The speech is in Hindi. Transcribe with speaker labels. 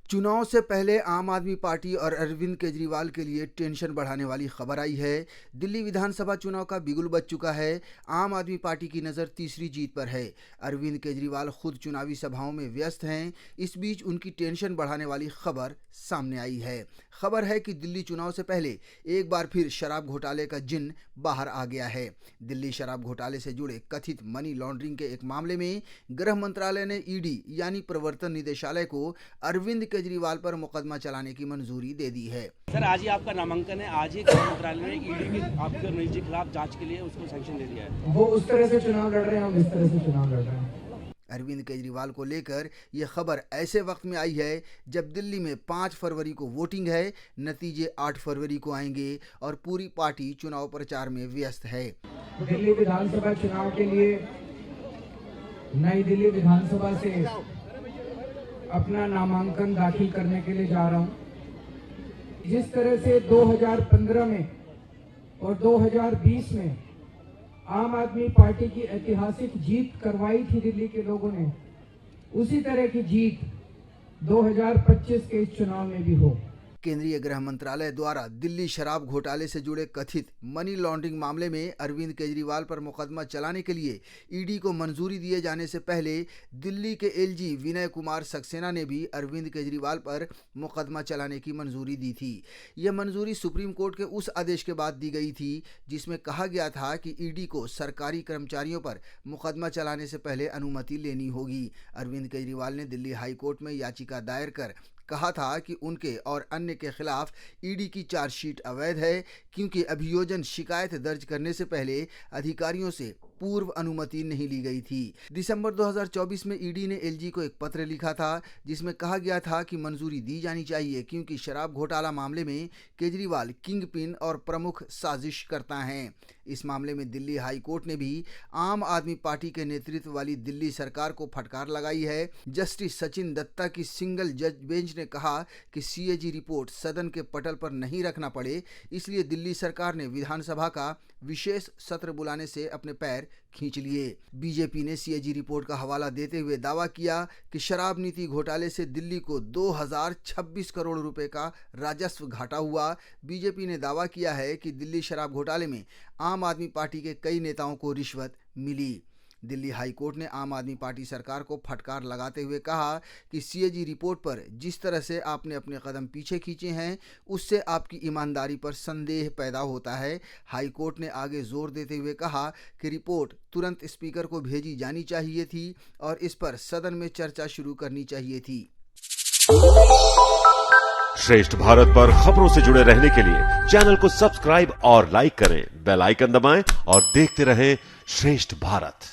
Speaker 1: चुनाव से पहले आम आदमी पार्टी और अरविंद केजरीवाल के लिए टेंशन बढ़ाने वाली खबर आई है। दिल्ली विधानसभा चुनाव का बिगुल बज चुका है। आम आदमी पार्टी की नज़र तीसरी जीत पर है। अरविंद केजरीवाल खुद चुनावी सभाओं में व्यस्त हैं। इस बीच उनकी टेंशन बढ़ाने वाली खबर सामने आई है। खबर है कि दिल्ली चुनाव से पहले एक बार फिर शराब घोटाले का जिन बाहर आ गया है। दिल्ली शराब घोटाले से जुड़े कथित मनी लॉन्ड्रिंग के एक मामले में गृह मंत्रालय ने ईडी यानी प्रवर्तन निदेशालय को अरविंद केजरीवाल पर मुकदमा चलाने की मंजूरी दे दी है।
Speaker 2: सर, आज ही आपका नामांकन है। आज ही गृह मंत्रालय ने ईडी के आपके निजी खिलाफ जांच के लिए उसको सैंक्शन दे दिया है।
Speaker 3: वो उस तरह से चुनाव लड़ रहे हैं, हम इस तरह से चुनाव लड़ रहे हैं।
Speaker 1: अरविंद केजरीवाल को लेकर यह खबर ऐसे वक्त में आई है जब दिल्ली में 5 फरवरी को वोटिंग है। नतीजे 8 फरवरी को आएंगे और पूरी पार्टी चुनाव प्रचार में व्यस्त है।
Speaker 3: दिल्ली विधानसभा चुनाव के लिए नई दिल्ली विधानसभा से अपना नामांकन दाखिल करने के लिए जा रहा हूं। जिस तरह से 2015 में और 2020 में आम आदमी पार्टी की ऐतिहासिक जीत करवाई थी दिल्ली के लोगों ने, उसी तरह की जीत 2025 के इस चुनाव में भी हो।
Speaker 1: केंद्रीय गृह मंत्रालय द्वारा दिल्ली शराब घोटाले से जुड़े कथित मनी लॉन्ड्रिंग मामले में अरविंद केजरीवाल पर मुकदमा चलाने के लिए ईडी को मंजूरी दिए जाने से पहले दिल्ली के एलजी विनय कुमार सक्सेना ने भी अरविंद केजरीवाल पर मुकदमा चलाने की मंजूरी दी थी। यह मंजूरी सुप्रीम कोर्ट के उस आदेश के बाद दी गई थी जिसमें कहा गया था कि ईडी को सरकारी कर्मचारियों पर मुकदमा चलाने से पहले अनुमति लेनी होगी। अरविंद केजरीवाल ने दिल्ली हाई कोर्ट में याचिका दायर कर कहा था कि उनके और अन्य के खिलाफ ईडी की चार्जशीट अवैध है, क्योंकि अभियोजन शिकायत दर्ज करने से पहले अधिकारियों से पूर्व अनुमति नहीं ली गई थी। दिसंबर 2024 में ईडी ने एलजी को एक पत्र लिखा था जिसमें कहा गया था कि मंजूरी दी जानी चाहिए, क्योंकि शराब घोटाला मामले में केजरीवाल किंग पिन और प्रमुख साजिश करता है। इस मामले में दिल्ली हाई कोर्ट ने भी आम आदमी पार्टी के नेतृत्व वाली दिल्ली सरकार को फटकार लगाई है। जस्टिस सचिन दत्ता की सिंगल जज बेंच ने कहा कि सीएजी रिपोर्ट सदन के पटल पर नहीं रखना पड़े, इसलिए दिल्ली सरकार ने विधानसभा का विशेष सत्र बुलाने से अपने पैर खींच लिए। बीजेपी ने सीएजी रिपोर्ट का हवाला देते हुए दावा किया कि शराब नीति घोटाले से दिल्ली को 2026 करोड़ रुपए का राजस्व घाटा हुआ। बीजेपी ने दावा किया है कि दिल्ली शराब घोटाले में आम आदमी पार्टी के कई नेताओं को रिश्वत मिली। दिल्ली हाई कोर्ट ने आम आदमी पार्टी सरकार को फटकार लगाते हुए कहा कि सीएजी रिपोर्ट पर जिस तरह से आपने अपने कदम पीछे खींचे हैं, उससे आपकी ईमानदारी पर संदेह पैदा होता है। हाई कोर्ट ने आगे जोर देते हुए कहा कि रिपोर्ट तुरंत स्पीकर को भेजी जानी चाहिए थी और इस पर सदन में चर्चा शुरू करनी चाहिए थी।
Speaker 4: श्रेष्ठ भारत पर खबरों से जुड़े रहने के लिए चैनल को सब्सक्राइब और लाइक करें, बेल आइकन दबाएं और देखते रहें श्रेष्ठ भारत।